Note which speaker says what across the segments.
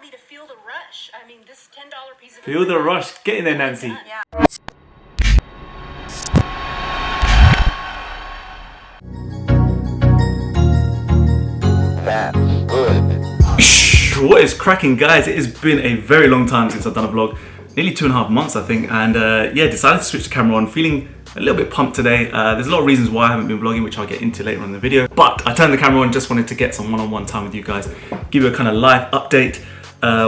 Speaker 1: me to feel the rush. I mean, this $10 piece of
Speaker 2: Feel the rush. Get in there, Nancy.
Speaker 1: Yeah.
Speaker 3: That's good.
Speaker 2: What is cracking, guys? It has been a very long time since I've done a vlog. Nearly 2.5 months, I think. And yeah, decided to switch the camera on. Feeling a little bit pumped today. There's a lot of reasons why I haven't been vlogging, which I'll get into later on in the video. But I turned the camera on, just wanted to get some one-on-one time with you guys. Give you a kind of live update.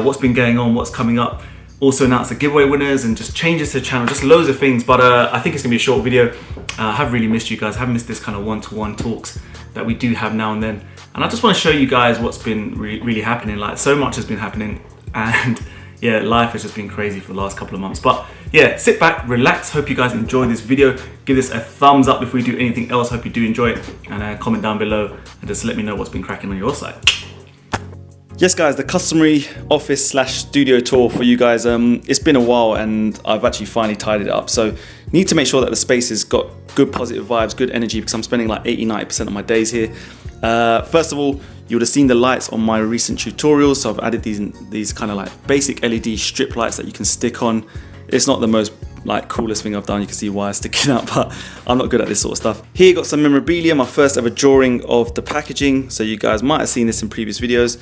Speaker 2: What's been going on, what's coming up. Also announce the giveaway winners and just changes to the channel, just loads of things. But I think it's gonna be a short video. I have really missed you guys. I have missed this kind of one-to-one talks that we do have now and then. And I just want to show you guys what's been really happening. Like, so much has been happening, and yeah, life has just been crazy for the last couple of months. But yeah, sit back, relax. Hope you guys enjoy this video. Give this a thumbs up if we do anything else. Hope you do enjoy it, and comment down below and just let me know what's been cracking on your side. Yes guys, the customary office / studio tour for you guys. It's been a while and I've actually finally tidied it up. So need to make sure that the space has got good positive vibes, good energy, because I'm spending like 80-90% of my days here. First of all, you would have seen the lights on my recent tutorials. So I've added these kind of like basic LED strip lights that you can stick on. It's not the most like coolest thing I've done. You can see wires sticking out, but I'm not good at this sort of stuff. Here you got some memorabilia, my first ever drawing of the packaging. So you guys might have seen this in previous videos.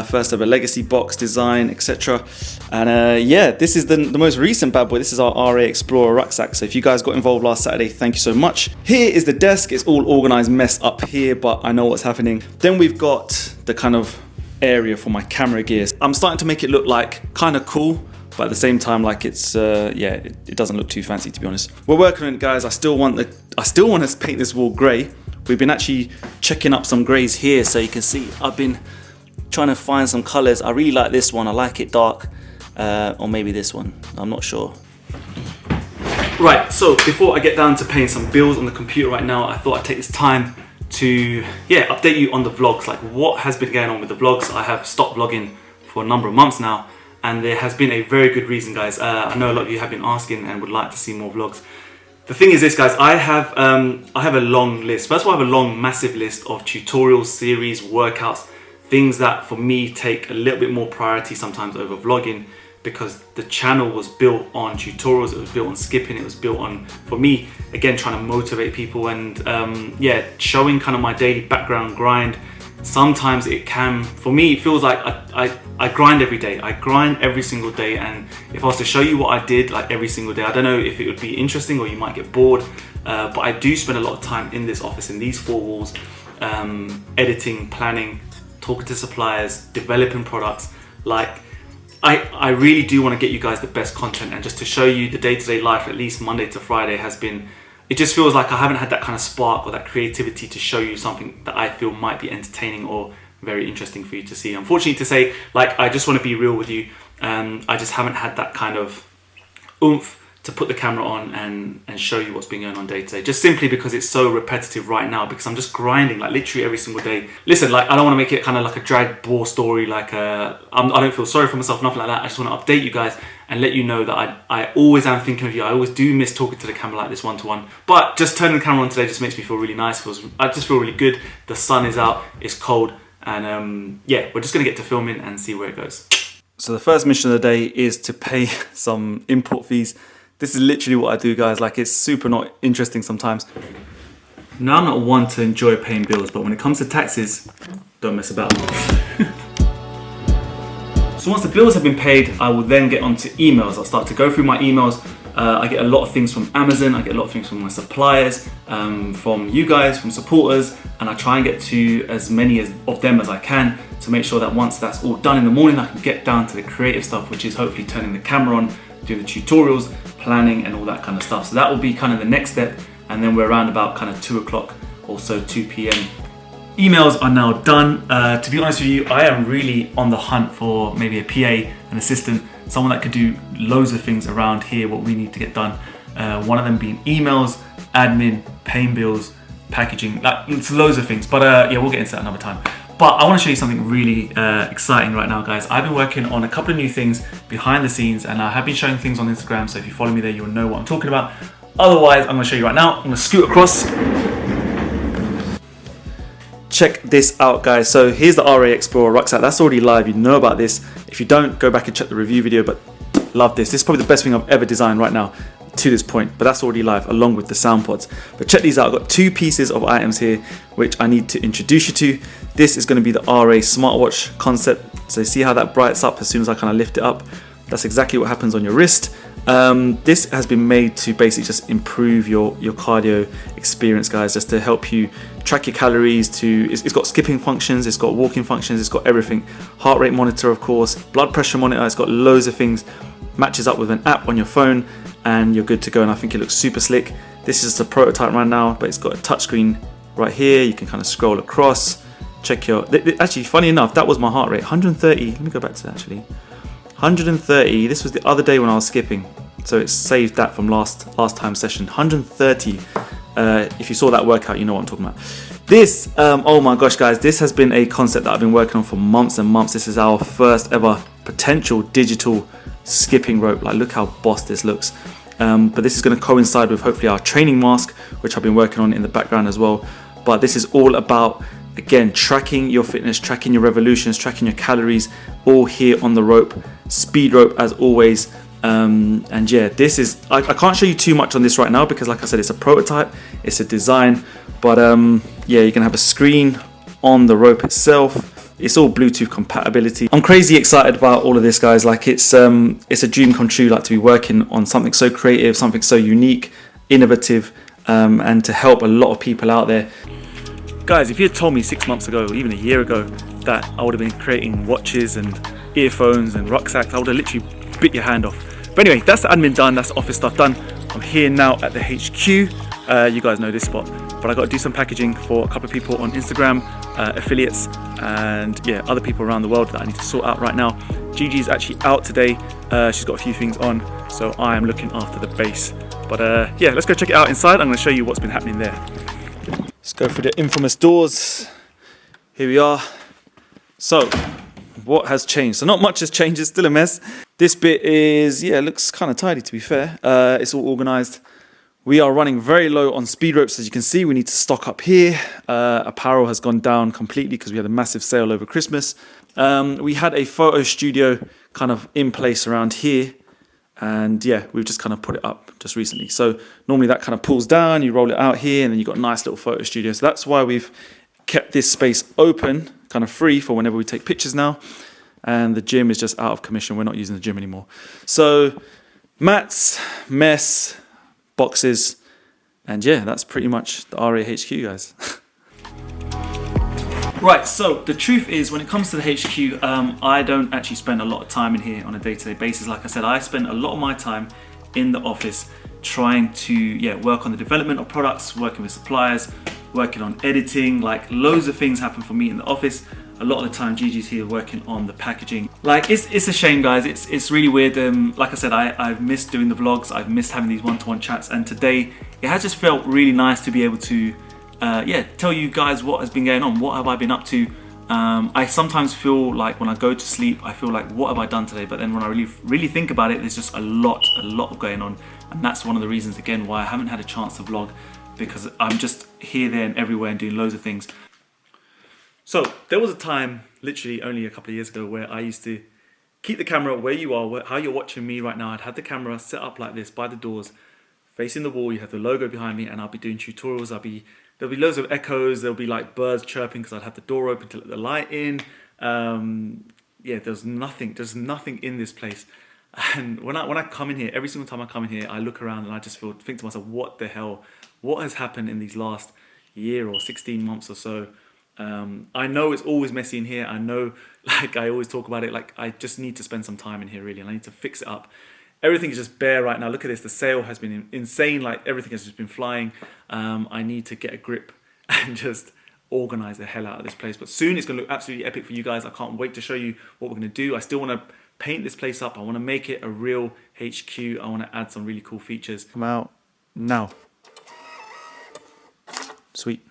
Speaker 2: First ever legacy box design, etc. And yeah, this is the most recent bad boy. This is our RA Explorer rucksack. So if you guys got involved last Saturday, thank you so much. Here is the desk. It's all organized mess up here, but I know what's happening. Then we've got the kind of area for my camera gears. I'm starting to make it look like kind of cool, but at the same time, like it's yeah, it doesn't look too fancy, to be honest. We're working on it, guys. I still want to paint this wall grey. We've been actually checking up some greys here, so you can see I've been trying to find some colours. I really like this one. I like it dark, or maybe this one. I'm not sure. Right. So before I get down to paying some bills on the computer right now, I thought I'd take this time to update you on the vlogs. Like, what has been going on with the vlogs. I have stopped vlogging for a number of months now. And there has been a very good reason, guys. I know a lot of you have been asking and would like to see more vlogs. The thing is this, guys, I have a long list. First of all, I have a long, massive list of tutorials, series, workouts, things that for me take a little bit more priority sometimes over vlogging, because the channel was built on tutorials, it was built on skipping, it was built on, for me, again, trying to motivate people and yeah, showing kind of my daily background grind. Sometimes it can, for me, it feels like I grind every day. I grind every single day, and if I was to show you what I did like every single day, I don't know if it would be interesting or you might get bored, but I do spend a lot of time in this office, in these four walls, editing, planning, talking to suppliers, developing products. Like, I really do want to get you guys the best content, and just to show you the day-to-day life, at least Monday to Friday, has been, it just feels like I haven't had that kind of spark or that creativity to show you something that I feel might be entertaining or very interesting for you to see. Unfortunately to say, like, I just want to be real with you. I just haven't had that kind of oomph to put the camera on and show you what's been going on day to day, just simply because it's so repetitive right now, because I'm just grinding like literally every single day. Listen, like, I don't want to make it kind of like a drag ball story, like I don't feel sorry for myself, nothing like that. I just want to update you guys and let you know that I always am thinking of you. I always do miss talking to the camera like this one-to-one, but just turning the camera on today just makes me feel really nice. I just feel really good. The sun is out, it's cold, and yeah, we're just gonna get to filming and see where it goes. So the first mission of the day is to pay some import fees. This is literally what I do, guys. Like, it's super not interesting sometimes. Now, I'm not one to enjoy paying bills, but when it comes to taxes, don't mess about. So once the bills have been paid, I will then get onto emails. I'll start to go through my emails. I get a lot of things from Amazon. I get a lot of things from my suppliers, from you guys, from supporters, and I try and get to as many of them as I can to make sure that once that's all done in the morning, I can get down to the creative stuff, which is hopefully turning the camera on, doing the tutorials, planning, and all that kind of stuff. So that will be kind of the next step, and then we're around about kind of 2 o'clock or so, 2 p.m. Emails are now done. To be honest with you, I am really on the hunt for maybe a PA, an assistant, someone that could do loads of things around here, what we need to get done. One of them being emails, admin, paying bills, packaging, like, it's loads of things. But yeah, we'll get into that another time. But I want to show you something really exciting right now, guys. I've been working on a couple of new things behind the scenes, and I have been showing things on Instagram, so if you follow me there, you'll know what I'm talking about. Otherwise, I'm going to show you right now. I'm going to scoot across. check this out, guys. So here's the RA Explorer rucksack. That's already live. You know about this. If you don't, go back and check the review video, but love this. This is probably the best thing I've ever designed right now to this point, but that's already live along with the sound pods. But check these out. I've got 2 pieces of items here which I need to introduce you to. This is going to be the RA smartwatch concept. So see how that brights up as soon as I kind of lift it up. That's exactly what happens on your wrist. This has been made to basically just improve your cardio experience, guys, just to help you track your calories. It's got skipping functions, it's got walking functions, it's got everything. Heart rate monitor, of course, blood pressure monitor. It's got loads of things. Matches up with an app on your phone, and you're good to go. And I think it looks super slick. This is just a prototype right now, but it's got a touchscreen right here. You can kind of scroll across, check your. Actually, funny enough, that was my heart rate, 130. Let me go back to that actually. 130. This was the other day when I was skipping, so it saved that from last time session. 130. If you saw that workout, you know what I'm talking about. This, oh my gosh, guys, this has been a concept that I've been working on for months and months. This is our first ever potential digital skipping rope. Like, look how boss this looks. But this is going to coincide with hopefully our training mask, which I've been working on in the background as well. But this is all about, again, tracking your fitness, tracking your revolutions, tracking your calories, all here on the rope. Speed rope as always. And yeah, this is, I can't show you too much on this right now because, like I said, it's a prototype, it's a design. But yeah, you can have a screen on the rope itself. It's all Bluetooth compatibility. I'm crazy excited about all of this, guys. Like, it's a dream come true, like, to be working on something so creative, something so unique, innovative, and to help a lot of people out there. Guys, if you had told me 6 months ago, or even a year ago, that I would have been creating watches and earphones and rucksacks, I would have literally bit your hand off. But anyway, that's the admin done, that's the office stuff done. I'm here now at the HQ. You guys know this spot, but I got to do some packaging for a couple of people on Instagram, affiliates, and yeah, other people around the world that I need to sort out right now. Gigi's actually out today. She's got a few things on, so I am looking after the base. But yeah, let's go check it out inside. I'm going to show you what's been happening there. Let's go through the infamous doors. Here we are. So, what has changed? So not much has changed, it's still a mess. This bit is, yeah, it looks kind of tidy, to be fair. It's all organized. We are running very low on speed ropes, as you can see. We need to stock up here. Apparel has gone down completely because we had a massive sale over Christmas. We had a photo studio kind of in place around here. And yeah, we've just kind of put it up just recently. So normally that kind of pulls down, you roll it out here, and then you've got a nice little photo studio. So that's why we've kept this space open, kind of free for whenever we take pictures now. And the gym is just out of commission. We're not using the gym anymore. So mats, mess, boxes, and yeah, that's pretty much the RAHQ, guys. Right, so the truth is, when it comes to the HQ, I don't actually spend a lot of time in here on a day-to-day basis. Like I said, I spend a lot of my time in the office trying to work on the development of products, working with suppliers, working on editing. Like, loads of things happen for me in the office. A lot of the time Gigi's here working on the packaging. Like, it's a shame, guys. It's really weird. Like I said, I've missed doing the vlogs. I've missed having these one-to-one chats, and today it has just felt really nice to be able to tell you guys what has been going on. What have I been up to? I sometimes feel like when I go to sleep, I feel like, what have I done today? But then when I really think about it, there's just a lot going on. And that's one of the reasons, again, why I haven't had a chance to vlog, because I'm just here, there and everywhere and doing loads of things. So there was a time, literally only a couple of years ago, where I used to keep the camera where you are, how you're watching me right now. I'd have the camera set up like this by the doors, facing the wall. You have the logo behind me, and I'll be doing tutorials. There'll be loads of echoes. There'll be like birds chirping because I'd have the door open to let the light in. Yeah, there's nothing in this place. And when I come in here, every single time I come in here, I look around and I just think to myself, what the hell? What has happened in these last year or 16 months or so? I know it's always messy in here. I know, like I always talk about it, like I just need to spend some time in here really, and I need to fix it up. Everything is just bare right now. Look at this. The sale has been insane. Like, everything has just been flying. I need to get a grip and just organize the hell out of this place. But soon it's going to look absolutely epic for you guys. I can't wait to show you what we're going to do. I still want to paint this place up. I want to make it a real HQ. I want to add some really cool features. Come out now. Sweet.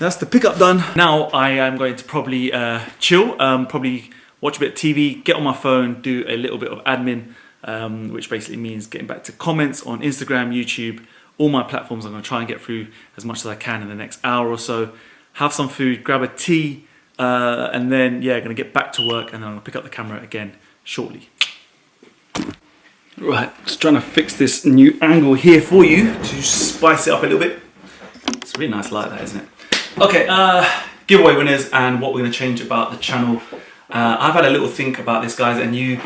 Speaker 2: that's the pickup done. Now I am going to probably chill, probably watch a bit of TV, get on my phone, do a little bit of admin, which basically means getting back to comments on Instagram, YouTube, all my platforms. I'm going to try and get through as much as I can in the next hour or so. Have some food, grab a tea, and then yeah, going to get back to work, and then I'm going to pick up the camera again shortly. Right, just trying to fix this new angle here for you to spice it up a little bit. It's a really nice light, that, isn't it? Okay, giveaway winners and what we're going to change about the channel. I've had a little think about this, guys, and you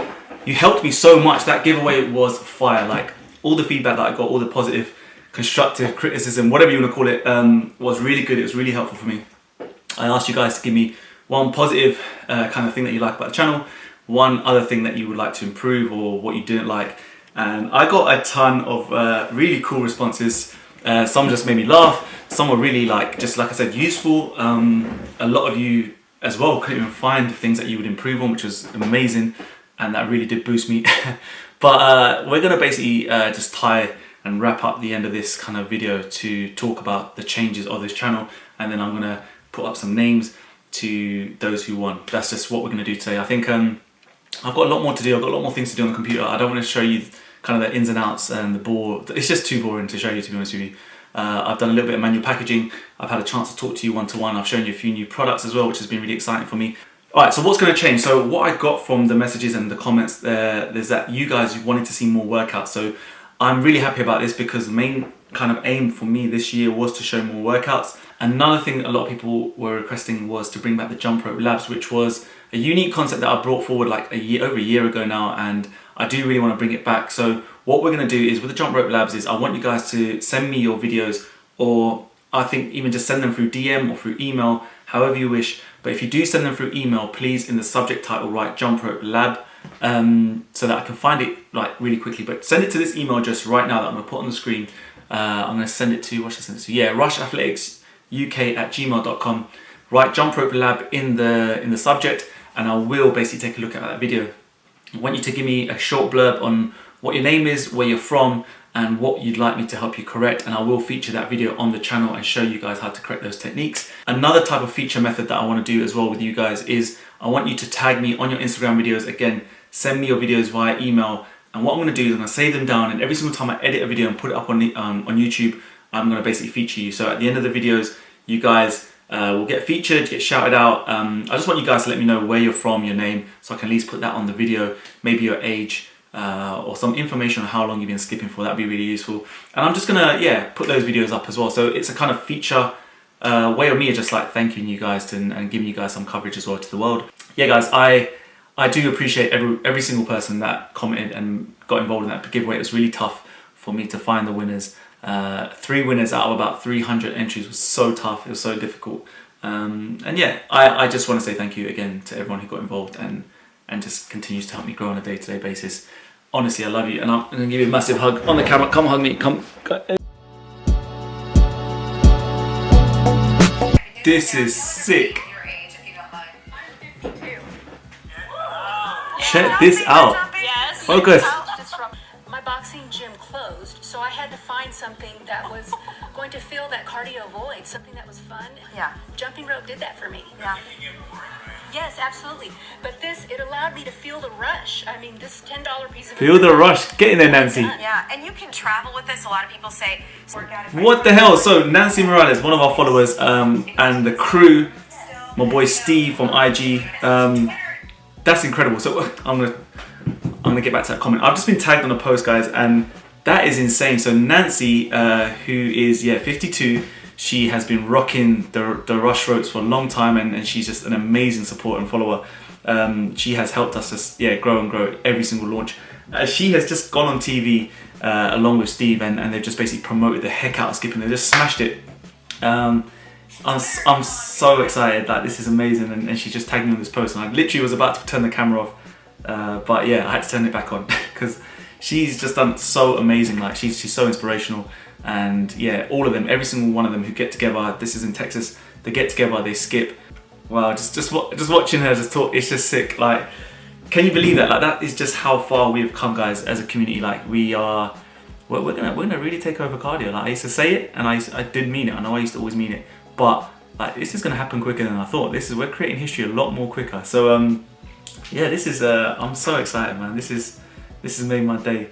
Speaker 2: helped me so much. That giveaway was fire. Like, all the feedback that I got, all the positive, constructive criticism, whatever you want to call it, was really good. It was really helpful for me. I asked you guys to give me one positive kind of thing that you like about the channel, one other thing that you would like to improve or what you didn't like, and I got a ton of really cool responses. Some just made me laugh, some were really just like I said, useful. A lot of you as well couldn't even find things that you would improve on, which was amazing, and that really did boost me. But we're gonna basically just tie and wrap up the end of this kind of video to talk about the changes of this channel, and then I'm gonna put up some names to those who won. That's just what we're gonna do today. I think I've got a lot more to do. I've got a lot more things to do on the computer. I don't want to show you kind of the ins and outs and the bore. It's just too boring to show you, to be honest with you. I've done a little bit of manual packaging. I've had a chance to talk to you one-to-one. I've shown you a few new products as well, which has been really exciting for me. All right, so what's going to change? So what I got from the messages and the comments there's that you guys wanted to see more workouts. So I'm really happy about this, because the main kind of aim for me this year was to show more workouts. Another thing a lot of people were requesting was to bring back the jump rope labs, which was a unique concept that I brought forward like over a year ago now, and I do really want to bring it back. So what we're going to do is, with the jump rope labs, is I want you guys to send me your videos, or I think even just send them through DM or through email, however you wish. But if you do send them through email, please in the subject title write jump rope lab, so that I can find it like really quickly. But send it to this email address right now that I'm going to put on the screen. I'm going to send it to, what should I send it to? Yeah, rushathleticsuk@gmail.com. Write jump rope lab in the subject, and I will basically take a look at that video. I want you to give me a short blurb on what your name is, where you're from, and what you'd like me to help you correct, and I will feature that video on the channel and show you guys how to correct those techniques. Another type of feature method that I want to do as well with you guys is I want you to tag me on your Instagram videos. Again, send me your videos via email, and what I'm going to do is I'm going to save them down, and every single time I edit a video and put it up on YouTube, I'm going to basically feature you. So at the end of the videos, you guys will get featured, get shouted out. I just want you guys to let me know where you're from, your name, so I can at least put that on the video, maybe your age, or some information on how long you've been skipping for. That'd be really useful. And I'm just gonna put those videos up as well. So it's a kind of feature way of me just like thanking you guys and giving you guys some coverage as well to the world. Yeah, guys, I do appreciate every single person that commented and got involved in that giveaway. It was really tough for me to find the winners. 3 winners out of about 300 entries was so tough. It was so difficult. And yeah, I just want to say thank you again to everyone who got involved and just continues to help me grow on a day-to-day basis. Honestly, I love you, and I'm going to give you a massive hug on the camera. Come hug me, come. This is sick. Check this out.
Speaker 1: Yes.
Speaker 2: Focus.
Speaker 1: My boxing gym closed, so I had to find something that was going to fill that cardio void, something that was fun.
Speaker 3: Yeah.
Speaker 1: Jumping rope did that for me.
Speaker 3: Yeah.
Speaker 1: Yes, absolutely. But it allowed me to feel the rush. I mean, this $10 piece of...
Speaker 2: Feel the rush. Get in there, Nancy.
Speaker 3: Yeah, and you can travel with this. A lot of people say...
Speaker 2: What the hell? So, Nancy Morales, one of our followers, and the crew, my boy Steve from IG, that's incredible. So, I'm gonna get back to that comment. I've just been tagged on a post, guys, and that is insane. So, Nancy, who is, 52, she has been rocking the rush ropes for a long time, and she's just an amazing supporter and follower. She has helped us just grow and grow every single launch. She has just gone on TV along with Steve, and they've just basically promoted the heck out of skipping. They just smashed it. I'm so excited. Like, this is amazing, and she just tagged me on this post, and I literally was about to turn the camera off, but yeah, I had to turn it back on because she's just done so amazing. Like, she's so inspirational. And yeah, all of them, every single one of them who get together, this is in Texas, they get together, they skip. Wow, just watching her just talk, it's just sick. Like, can you believe that? Like, that is just how far we've come, guys, as a community. Like, we're gonna really take over cardio. Like, I used to say it, and I did mean it. I know I used to always mean it, but like this is gonna happen quicker than I thought. We're creating history a lot more quicker. So yeah, this is I'm so excited, man. This has made my day.